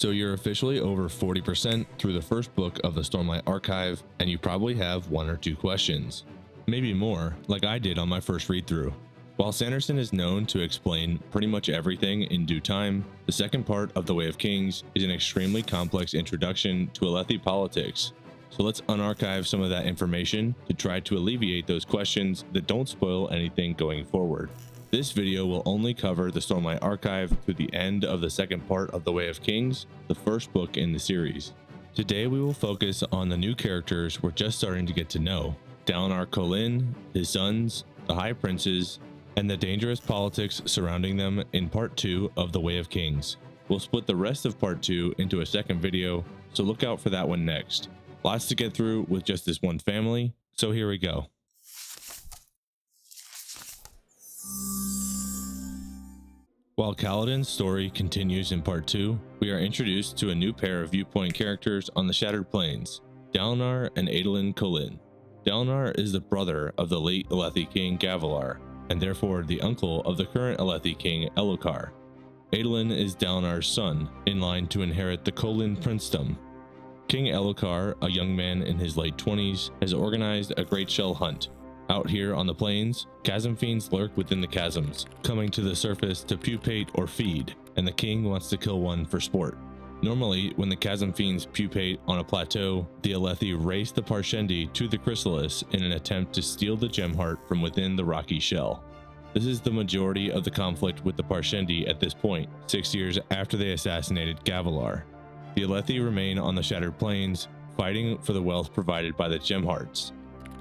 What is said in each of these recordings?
So you're officially over 40% through the first book of the Stormlight Archive, and you probably have one or two questions. Maybe more, like I did on my first read through. While Sanderson is known to explain pretty much everything in due time, the second part of The Way of Kings is an extremely complex introduction to Alethi politics. So let's unarchive some of that information to try to alleviate those questions that don't spoil anything going forward. This video will only cover the Stormlight Archive through the end of the second part of The Way of Kings, the first book in the series. Today we will focus on the new characters we're just starting to get to know: Dalinar Kholin, his sons, the Highprinces, and the dangerous politics surrounding them in part 2 of The Way of Kings. We'll split the rest of part 2 into a second video, so look out for that one next. Lots to get through with just this one family, so here we go. While Kaladin's story continues in part 2, we are introduced to a new pair of viewpoint characters on the Shattered Plains, Dalinar and Adolin Kholin. Dalinar is the brother of the late Alethi king Gavilar, and therefore the uncle of the current Alethi king Elhokar. Adolin is Dalinar's son, in line to inherit the Kholin princedom. King Elhokar, a young man in his late 20s, has organized a great shell hunt. Out here on the plains, chasm fiends lurk within the chasms, coming to the surface to pupate or feed, and the king wants to kill one for sport. Normally, when the chasm fiends pupate on a plateau, the Alethi race the Parshendi to the chrysalis in an attempt to steal the gem heart from within the rocky shell. This is the majority of the conflict with the Parshendi at this point, 6 years after they assassinated Gavilar. The Alethi remain on the Shattered Plains, fighting for the wealth provided by the gem hearts.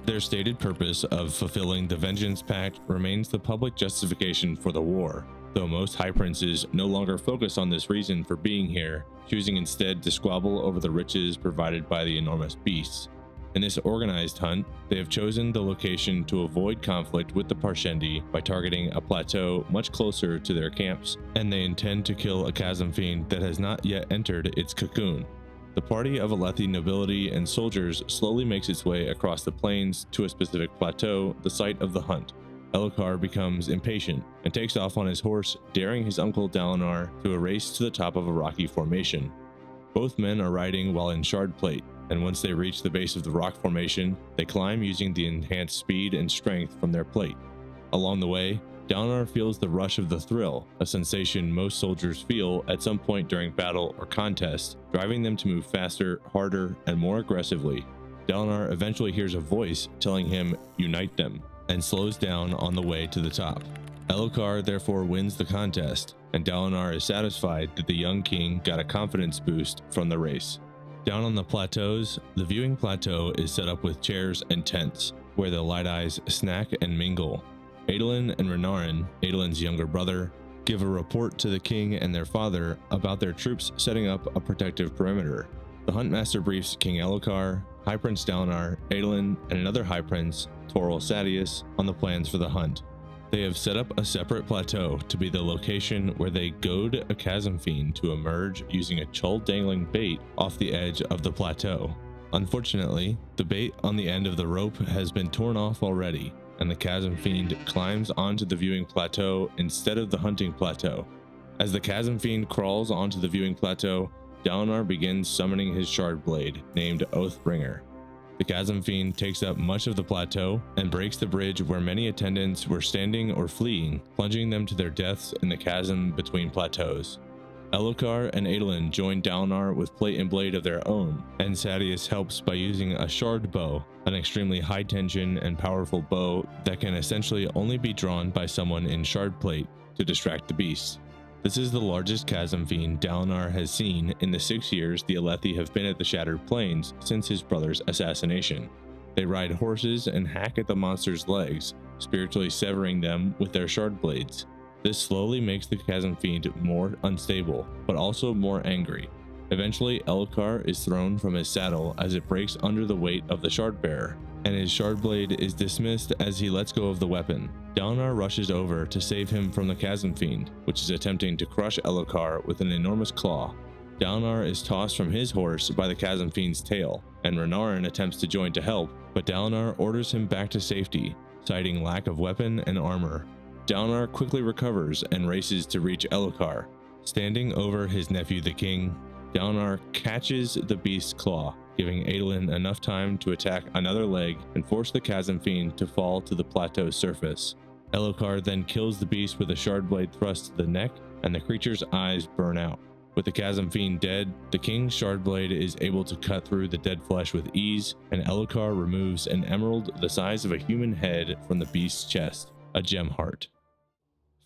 Their stated purpose of fulfilling the Vengeance Pact remains the public justification for the war, though most High Princes no longer focus on this reason for being here, choosing instead to squabble over the riches provided by the enormous beasts. In this organized hunt, they have chosen the location to avoid conflict with the Parshendi by targeting a plateau much closer to their camps, and they intend to kill a chasm fiend that has not yet entered its cocoon. The party of Alethi nobility and soldiers slowly makes its way across the plains to a specific plateau, the site of the hunt. Elhokar becomes impatient and takes off on his horse, daring his uncle Dalinar to a race to the top of a rocky formation. Both men are riding while in shard plate, and once they reach the base of the rock formation, they climb using the enhanced speed and strength from their plate. Along the way, Dalinar feels the rush of the thrill, a sensation most soldiers feel at some point during battle or contest, driving them to move faster, harder, and more aggressively. Dalinar eventually hears a voice telling him, "Unite them," and slows down on the way to the top. Elhokar therefore wins the contest, and Dalinar is satisfied that the young king got a confidence boost from the race. Down on the plateaus, the viewing plateau is set up with chairs and tents, where the Light Eyes snack and mingle. Adolin and Renarin, Adolin's younger brother, give a report to the king and their father about their troops setting up a protective perimeter. The Huntmaster briefs King Elhokar, High Prince Dalinar, Adolin, and another High Prince, Toril Sadius, on the plans for the hunt. They have set up a separate plateau to be the location where they goad a chasm fiend to emerge using a chull dangling bait off the edge of the plateau. Unfortunately, the bait on the end of the rope has been torn off already, and the chasm fiend climbs onto the viewing plateau instead of the hunting plateau. As the chasm fiend crawls onto the viewing plateau, Dalinar begins summoning his shard blade, named Oathbringer. The chasm fiend takes up much of the plateau and breaks the bridge where many attendants were standing or fleeing, plunging them to their deaths in the chasm between plateaus. Elhokar and Adolin join Dalinar with plate and blade of their own, and Sadius helps by using a shard bow, an extremely high tension and powerful bow that can essentially only be drawn by someone in shard plate to distract the beasts. This is the largest chasm fiend Dalinar has seen in the 6 years the Alethi have been at the Shattered Plains since his brother's assassination. They ride horses and hack at the monster's legs, spiritually severing them with their shard blades. This slowly makes the chasm fiend more unstable, but also more angry. Eventually, Elhokar is thrown from his saddle as it breaks under the weight of the shard bearer, and his shard blade is dismissed as he lets go of the weapon. Dalinar rushes over to save him from the chasm fiend, which is attempting to crush Elhokar with an enormous claw. Dalinar is tossed from his horse by the chasm fiend's tail, and Renarin attempts to join to help, but Dalinar orders him back to safety, citing lack of weapon and armor. Dalinar quickly recovers and races to reach Elhokar. Standing over his nephew the king, Dalinar catches the beast's claw, giving Adolin enough time to attack another leg and force the chasm fiend to fall to the plateau's surface. Elhokar then kills the beast with a shard blade thrust to the neck, and the creature's eyes burn out. With the chasm fiend dead, the king's shard blade is able to cut through the dead flesh with ease, and Elhokar removes an emerald the size of a human head from the beast's chest, a gem heart.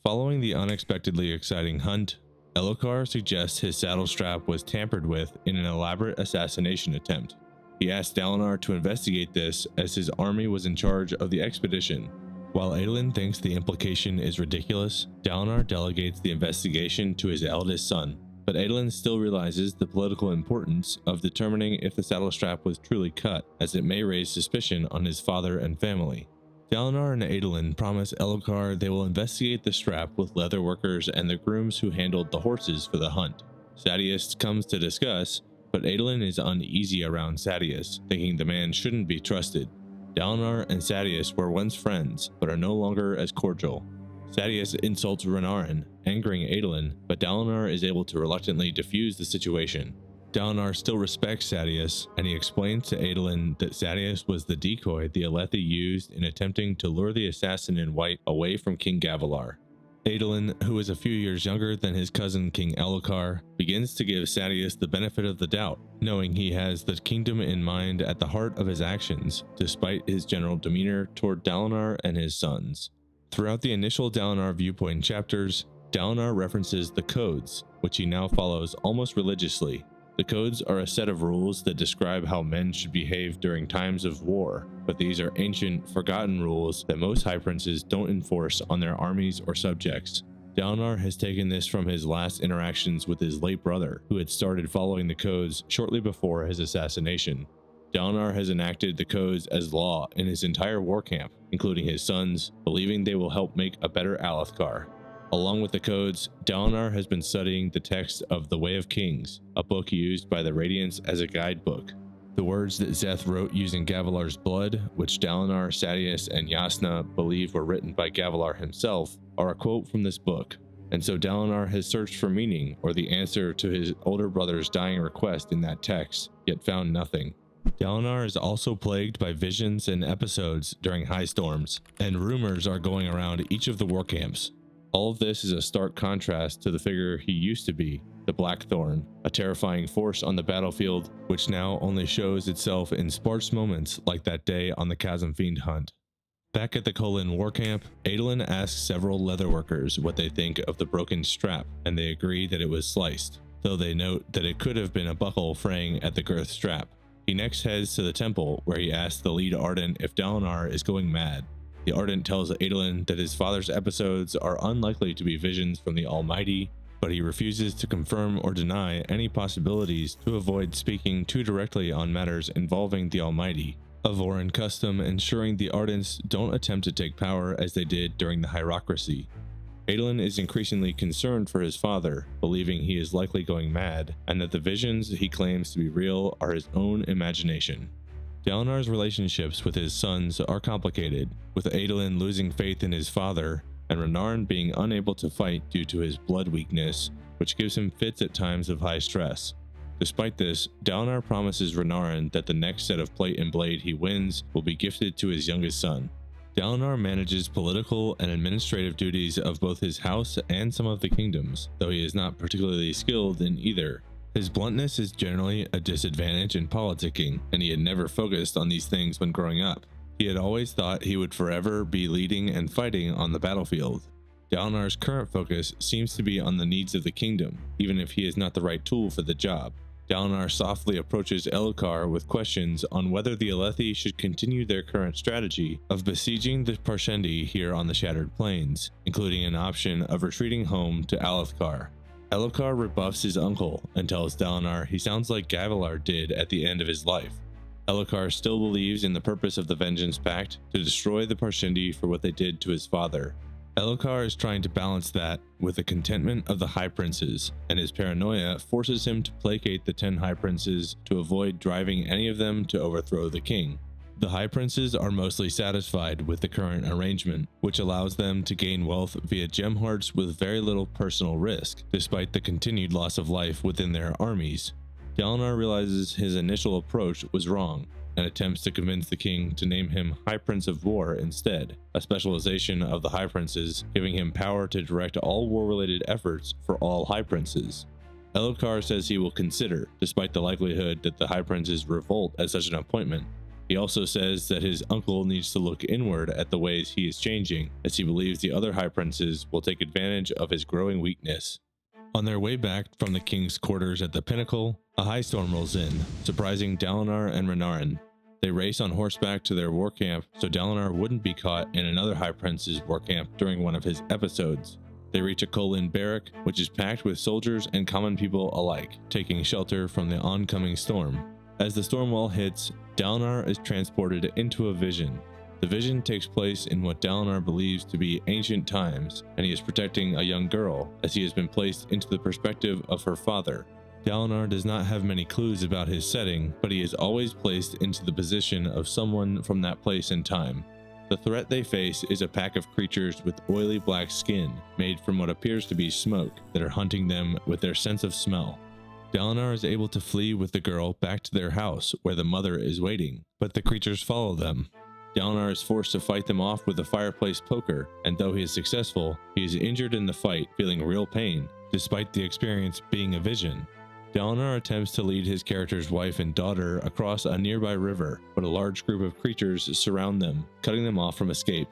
Following the unexpectedly exciting hunt, Elhokar suggests his saddle strap was tampered with in an elaborate assassination attempt. He asks Dalinar to investigate this as his army was in charge of the expedition. While Adolin thinks the implication is ridiculous, Dalinar delegates the investigation to his eldest son, but Adolin still realizes the political importance of determining if the saddle strap was truly cut, as it may raise suspicion on his father and family. Dalinar and Adolin promise Elhokar they will investigate the strap with leather workers and the grooms who handled the horses for the hunt. Sadeas comes to discuss, but Adolin is uneasy around Sadeas, thinking the man shouldn't be trusted. Dalinar and Sadeas were once friends, but are no longer as cordial. Sadeas insults Renarin, angering Adolin, but Dalinar is able to reluctantly defuse the situation. Dalinar still respects Sadeas, and he explains to Adolin that Sadeas was the decoy the Alethi used in attempting to lure the assassin in white away from King Gavilar. Adolin, who is a few years younger than his cousin King Elhokar, begins to give Sadeas the benefit of the doubt, knowing he has the kingdom in mind at the heart of his actions, despite his general demeanor toward Dalinar and his sons. Throughout the initial Dalinar viewpoint chapters, Dalinar references the codes, which he now follows almost religiously. The codes are a set of rules that describe how men should behave during times of war, but these are ancient, forgotten rules that most Highprinces don't enforce on their armies or subjects. Dalinar has taken this from his last interactions with his late brother, who had started following the codes shortly before his assassination. Dalinar has enacted the codes as law in his entire war camp, including his sons, believing they will help make a better Alethkar. Along with the codes, Dalinar has been studying the text of The Way of Kings, a book used by the Radiants as a guidebook. The words that Szeth wrote using Gavilar's blood, which Dalinar, Sadeas, and Jasnah believe were written by Gavilar himself, are a quote from this book, and so Dalinar has searched for meaning or the answer to his older brother's dying request in that text, yet found nothing. Dalinar is also plagued by visions and episodes during high storms, and rumors are going around each of the war camps. All of this is a stark contrast to the figure he used to be, the Blackthorn, a terrifying force on the battlefield, which now only shows itself in sparse moments like that day on the Chasm Fiend hunt. Back at the Kholin war camp, Adolin asks several leatherworkers what they think of the broken strap, and they agree that it was sliced, though they note that it could have been a buckle fraying at the girth strap. He next heads to the temple, where he asks the lead Ardent if Dalinar is going mad. The Ardent tells Adolin that his father's episodes are unlikely to be visions from the Almighty, but he refuses to confirm or deny any possibilities to avoid speaking too directly on matters involving the Almighty, a Vorin custom ensuring the Ardents don't attempt to take power as they did during the Hierocracy. Adolin is increasingly concerned for his father, believing he is likely going mad, and that the visions he claims to be real are his own imagination. Dalinar's relationships with his sons are complicated, with Adolin losing faith in his father, and Renarin being unable to fight due to his blood weakness, which gives him fits at times of high stress. Despite this, Dalinar promises Renarin that the next set of plate and blade he wins will be gifted to his youngest son. Dalinar manages political and administrative duties of both his house and some of the kingdoms, though he is not particularly skilled in either. His bluntness is generally a disadvantage in politicking, and he had never focused on these things when growing up. He had always thought he would forever be leading and fighting on the battlefield. Dalinar's current focus seems to be on the needs of the kingdom, even if he is not the right tool for the job. Dalinar softly approaches Elhokar with questions on whether the Alethi should continue their current strategy of besieging the Parshendi here on the Shattered Plains, including an option of retreating home to Alethkar. Elhokar rebuffs his uncle and tells Dalinar he sounds like Gavilar did at the end of his life. Elhokar still believes in the purpose of the Vengeance Pact to destroy the Parshendi for what they did to his father. Elhokar is trying to balance that with the contentment of the Highprinces, and his paranoia forces him to placate the 10 Highprinces to avoid driving any of them to overthrow the king. The Highprinces are mostly satisfied with the current arrangement, which allows them to gain wealth via gem hearts with very little personal risk, despite the continued loss of life within their armies. Dalinar realizes his initial approach was wrong, and attempts to convince the king to name him High Prince of War instead, a specialization of the High Princes, giving him power to direct all war-related efforts for all High Princes. Elhokar says he will consider, despite the likelihood that the High Princes revolt at such an appointment. He also says that his uncle needs to look inward at the ways he is changing, as he believes the other High Princes will take advantage of his growing weakness. On their way back from the king's quarters at the pinnacle, a high storm rolls in, surprising Dalinar and Renarin. They race on horseback to their war camp so Dalinar wouldn't be caught in another High Prince's war camp during one of his episodes. They reach a Kholin barrack, which is packed with soldiers and common people alike, taking shelter from the oncoming storm. As the storm wall hits, Dalinar is transported into a vision. The vision takes place in what Dalinar believes to be ancient times, and he is protecting a young girl, as he has been placed into the perspective of her father. Dalinar does not have many clues about his setting, but he is always placed into the position of someone from that place and time. The threat they face is a pack of creatures with oily black skin, made from what appears to be smoke, that are hunting them with their sense of smell. Dalinar is able to flee with the girl back to their house where the mother is waiting, but the creatures follow them. Dalinar is forced to fight them off with a fireplace poker, and though he is successful, he is injured in the fight, feeling real pain, despite the experience being a vision. Dalinar attempts to lead his character's wife and daughter across a nearby river, but a large group of creatures surround them, cutting them off from escape.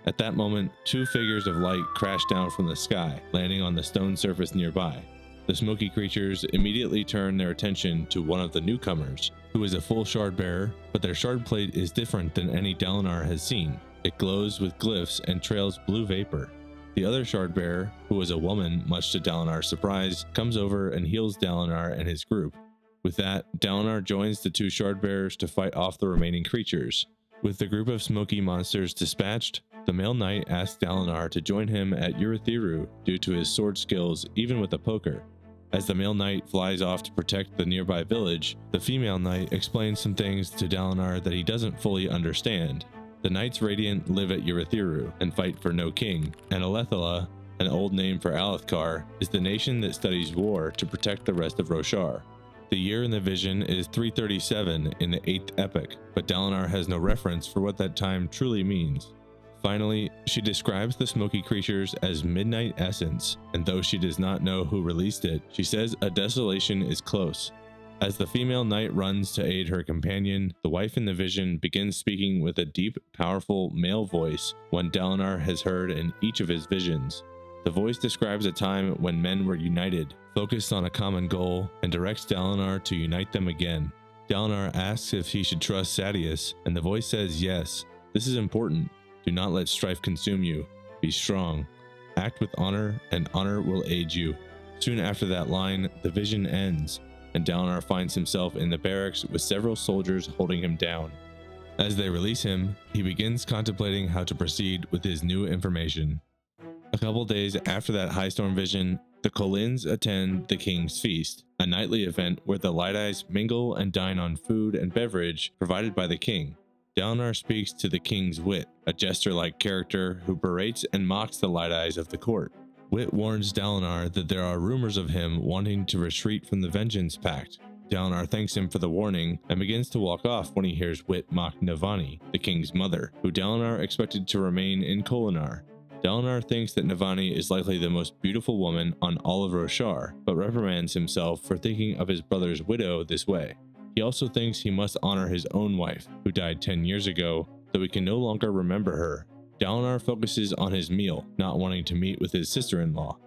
At that moment, two figures of light crash down from the sky, landing on the stone surface nearby. The smoky creatures immediately turn their attention to one of the newcomers, who is a full shard bearer, but their shard plate is different than any Dalinar has seen. It glows with glyphs and trails blue vapor. The other shard bearer, who was a woman much to Dalinar's surprise, comes over and heals Dalinar and his group. With that, Dalinar joins the two shard bearers to fight off the remaining creatures. With the group of smoky monsters dispatched, the male knight asks Dalinar to join him at Urithiru due to his sword skills even with a poker. As the male knight flies off to protect the nearby village, the female knight explains some things to Dalinar that he doesn't fully understand. The Knights Radiant live at Urithiru and fight for no king, and Alethi, an old name for Alethkar, is the nation that studies war to protect the rest of Roshar. The year in the vision is 337 in the 8th epoch, but Dalinar has no reference for what that time truly means. Finally, she describes the smoky creatures as Midnight Essence, and though she does not know who released it, she says a desolation is close. As the female knight runs to aid her companion, the wife in the vision begins speaking with a deep, powerful male voice, one Dalinar has heard in each of his visions. The voice describes a time when men were united, focused on a common goal, and directs Dalinar to unite them again. Dalinar asks if he should trust Sadeas, and the voice says yes. This is important. Do not let strife consume you. Be strong. Act with honor, and honor will aid you. Soon after that line, the vision ends, and Dalinar finds himself in the barracks with several soldiers holding him down. As they release him, he begins contemplating how to proceed with his new information. A couple days after that high storm vision, the Kholins attend the King's Feast, a nightly event where the Light Eyes mingle and dine on food and beverage provided by the king. Dalinar speaks to the King's Wit, a jester-like character who berates and mocks the Light Eyes of the court. Wit warns Dalinar that there are rumors of him wanting to retreat from the Vengeance Pact. Dalinar thanks him for the warning and begins to walk off when he hears Wit mock Navani, the king's mother, who Dalinar expected to remain in Kholinar. Dalinar thinks that Navani is likely the most beautiful woman on all of Roshar, but reprimands himself for thinking of his brother's widow this way. He also thinks he must honor his own wife, who died 10 years ago, though he can no longer remember her. Dalinar focuses on his meal, not wanting to meet with his sister-in-law.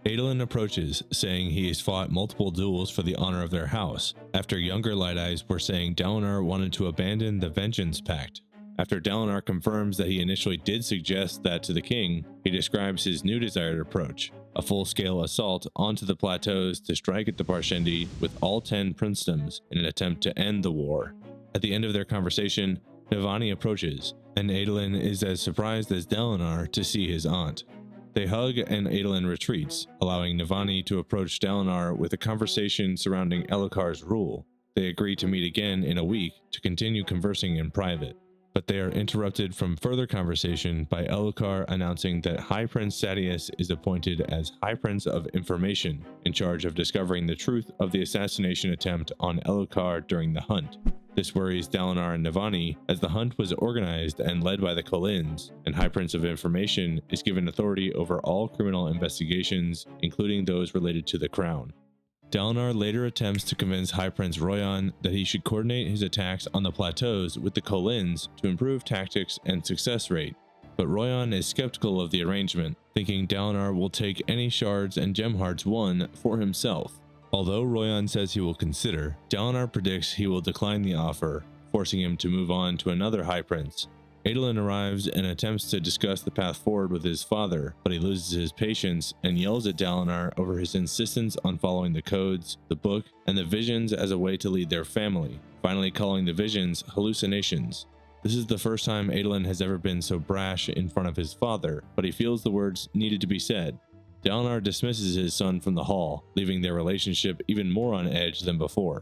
Adolin approaches, saying he has fought multiple duels for the honor of their house, after younger Light Eyes were saying Dalinar wanted to abandon the Vengeance Pact. After Dalinar confirms that he initially did suggest that to the king, he describes his new desired approach, a full-scale assault onto the plateaus to strike at the Parshendi with all 10 princedoms in an attempt to end the war. At the end of their conversation, Navani approaches, and Adolin is as surprised as Dalinar to see his aunt. They hug and Adolin retreats, allowing Navani to approach Dalinar with a conversation surrounding Elhokar's rule. They agree to meet again in a week to continue conversing in private, but they are interrupted from further conversation by Elhokar announcing that High Prince Sadeas is appointed as High Prince of Information, in charge of discovering the truth of the assassination attempt on Elhokar during the hunt. This worries Dalinar and Navani, as the hunt was organized and led by the Kholins, and High Prince of Information is given authority over all criminal investigations, including those related to the crown. Dalinar later attempts to convince High Prince Royan that he should coordinate his attacks on the plateaus with the Kholins to improve tactics and success rate, but Royan is skeptical of the arrangement, thinking Dalinar will take any shards and gem hearts won for himself. Although Royan says he will consider, Dalinar predicts he will decline the offer, forcing him to move on to another High Prince. Adolin arrives and attempts to discuss the path forward with his father, but he loses his patience and yells at Dalinar over his insistence on following the codes, the book, and the visions as a way to lead their family, finally calling the visions hallucinations. This is the first time Adolin has ever been so brash in front of his father, but he feels the words needed to be said. Dalinar dismisses his son from the hall, leaving their relationship even more on edge than before.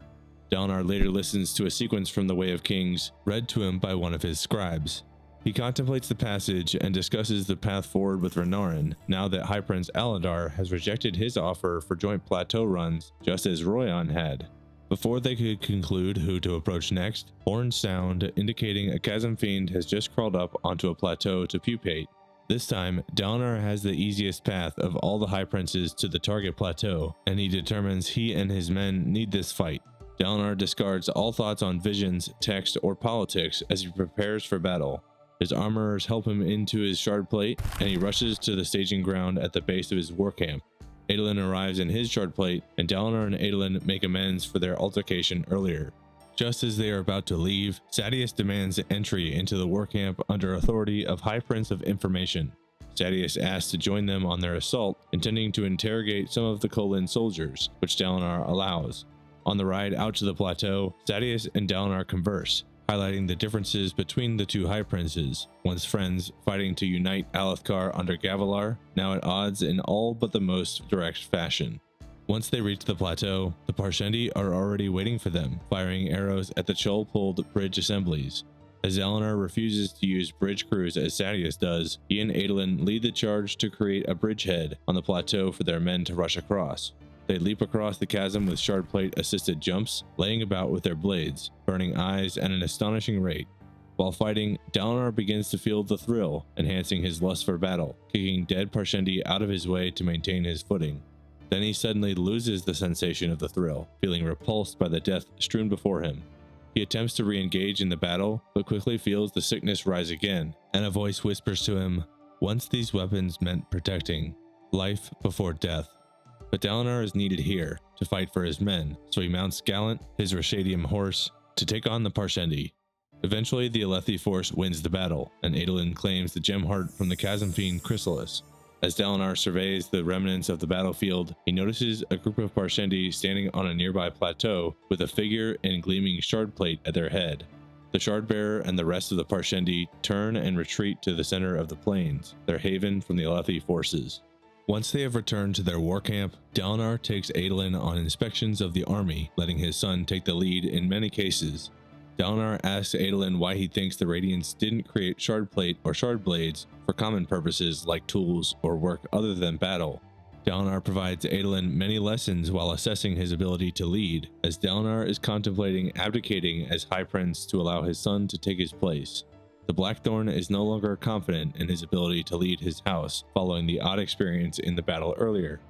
Dalinar later listens to a sequence from the Way of Kings, read to him by one of his scribes. He contemplates the passage and discusses the path forward with Renarin, now that High Prince Aladar has rejected his offer for joint plateau runs, just as Royan had. Before they could conclude who to approach next, horns sound indicating a chasm fiend has just crawled up onto a plateau to pupate. This time, Dalinar has the easiest path of all the High Princes to the target plateau, and he determines he and his men need this fight. Dalinar discards all thoughts on visions, text, or politics as he prepares for battle. His armorers help him into his shard plate, and he rushes to the staging ground at the base of his war camp. Adolin arrives in his shard plate, and Dalinar and Adolin make amends for their altercation earlier. Just as they are about to leave, Sadeas demands entry into the war camp under authority of High Prince of Information. Sadeas asks to join them on their assault, intending to interrogate some of the Kholin soldiers, which Dalinar allows. On the ride out to the plateau, Sadeas and Dalinar converse, highlighting the differences between the two High Princes, once friends fighting to unite Alethkar under Gavilar, now at odds in all but the most direct fashion. Once they reach the plateau, the Parshendi are already waiting for them, firing arrows at the Chol-pulled bridge assemblies. As Dalinar refuses to use bridge crews as Sadeas does, he and Adolin lead the charge to create a bridgehead on the plateau for their men to rush across. They leap across the chasm with shard plate assisted jumps, laying about with their blades, burning eyes at an astonishing rate. While fighting, Dalinar begins to feel the thrill, enhancing his lust for battle, kicking dead Parshendi out of his way to maintain his footing. Then he suddenly loses the sensation of the thrill, feeling repulsed by the death strewn before him. He attempts to re-engage in the battle, but quickly feels the sickness rise again, and a voice whispers to him, "Once these weapons meant protecting, life before death." But Dalinar is needed here to fight for his men, so he mounts Gallant, his Rashadium horse, to take on the Parshendi. Eventually, the Alethi force wins the battle, and Adolin claims the gem heart from the chasm fiend Chrysalis. As Dalinar surveys the remnants of the battlefield, he notices a group of Parshendi standing on a nearby plateau with a figure in gleaming shard plate at their head. The Shardbearer and the rest of the Parshendi turn and retreat to the center of the plains, their haven from the Alethi forces. Once they have returned to their war camp, Dalinar takes Adolin on inspections of the army, letting his son take the lead in many cases. Dalinar asks Adolin why he thinks the Radiants didn't create shard plate or shard blades for common purposes like tools or work other than battle. Dalinar provides Adolin many lessons while assessing his ability to lead, as Dalinar is contemplating abdicating as High Prince to allow his son to take his place. The Blackthorn is no longer confident in his ability to lead his house, following the odd experience in the battle earlier.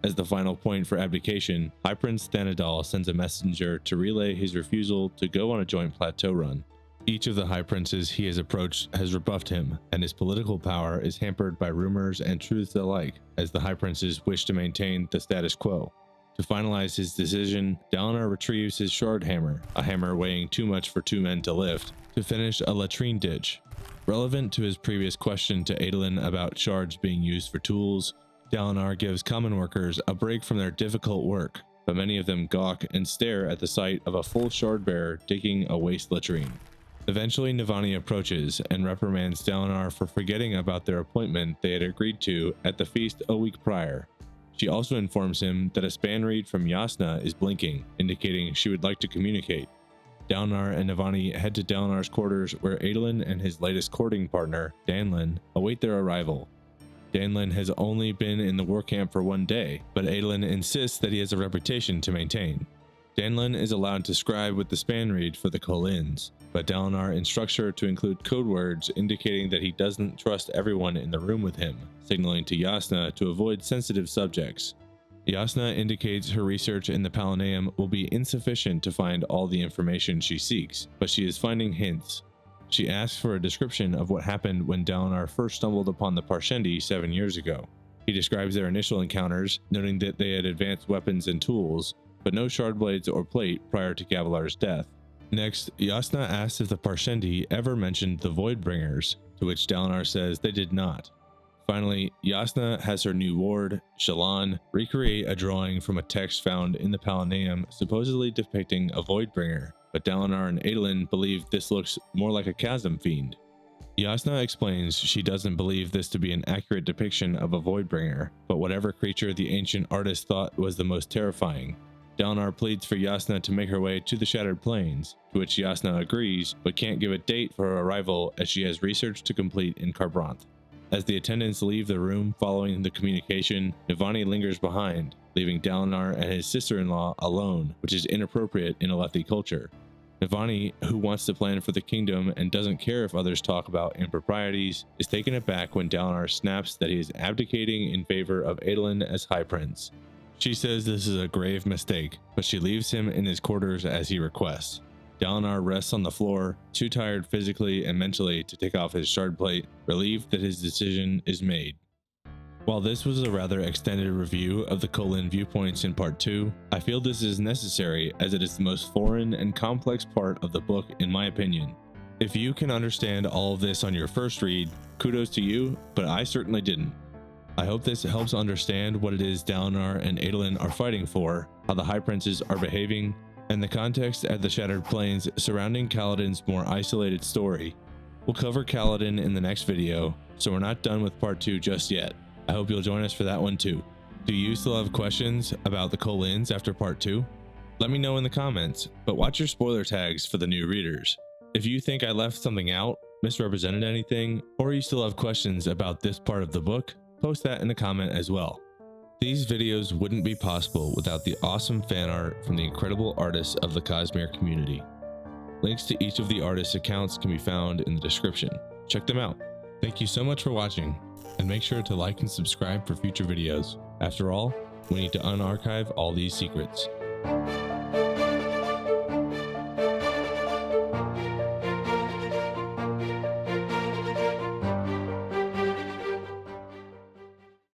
As the final point for abdication, High Prince Thanadal sends a messenger to relay his refusal to go on a joint plateau run. Each of the High Princes he has approached has rebuffed him, and his political power is hampered by rumors and truths alike, as the High Princes wish to maintain the status quo. To finalize his decision, Dalinar retrieves his shard hammer, a hammer weighing too much for two men to lift, to finish a latrine ditch. Relevant to his previous question to Adolin about shards being used for tools, Dalinar gives common workers a break from their difficult work, but many of them gawk and stare at the sight of a full shard bearer digging a waste latrine. Eventually, Navani approaches and reprimands Dalinar for forgetting about their appointment they had agreed to at the feast a week prior. She also informs him that a span read from Jasnah is blinking, indicating she would like to communicate. Dalinar and Navani head to Dalinar's quarters, where Adolin and his latest courting partner, Danlin, await their arrival. Danlin has only been in the war camp for 1 day, but Adolin insists that he has a reputation to maintain. Danlin is allowed to scribe with the span read for the Kholins, but Dalinar instructs her to include code words indicating that he doesn't trust everyone in the room with him, signaling to Jasnah to avoid sensitive subjects. Jasnah indicates her research in the Palanaeum will be insufficient to find all the information she seeks, but she is finding hints. She asks for a description of what happened when Dalinar first stumbled upon the Parshendi 7 years ago. He describes their initial encounters, noting that they had advanced weapons and tools, but no shard blades or plate prior to Gavilar's death. Next, Jasnah asks if the Parshendi ever mentioned the Voidbringers, to which Dalinar says they did not. Finally, Jasnah has her new ward, Shallan, recreate a drawing from a text found in the Palanaeum supposedly depicting a Voidbringer, but Dalinar and Adolin believe this looks more like a chasm fiend. Jasnah explains she doesn't believe this to be an accurate depiction of a Voidbringer, but whatever creature the ancient artist thought was the most terrifying. Dalinar pleads for Jasnah to make her way to the Shattered Plains, to which Jasnah agrees, but can't give a date for her arrival as she has research to complete in Kharbranth. As the attendants leave the room following the communication, Navani lingers behind, leaving Dalinar and his sister-in-law alone, which is inappropriate in Alethi culture. Navani, who wants to plan for the kingdom and doesn't care if others talk about improprieties, is taken aback when Dalinar snaps that he is abdicating in favor of Adolin as High Prince. She says this is a grave mistake, but she leaves him in his quarters as he requests. Dalinar rests on the floor, too tired physically and mentally to take off his shard plate, relieved that his decision is made. While this was a rather extended review of the Kholin viewpoints in part 2, I feel this is necessary as it is the most foreign and complex part of the book in my opinion. If you can understand all of this on your first read, kudos to you, but I certainly didn't. I hope this helps understand what it is Dalinar and Adolin are fighting for, how the Highprinces are behaving, and the context at the Shattered Plains surrounding Kaladin's more isolated story. We'll cover Kaladin in the next video, so we're not done with part 2 just yet. I hope you'll join us for that one too. Do you still have questions about the Kholins after part 2? Let me know in the comments, but watch your spoiler tags for the new readers. If you think I left something out, misrepresented anything, or you still have questions about this part of the book, post that in a comment as well. These videos wouldn't be possible without the awesome fan art from the incredible artists of the Cosmere community. Links to each of the artists' accounts can be found in the description. Check them out. Thank you so much for watching, and make sure to like and subscribe for future videos. After all, we need to unarchive all these secrets.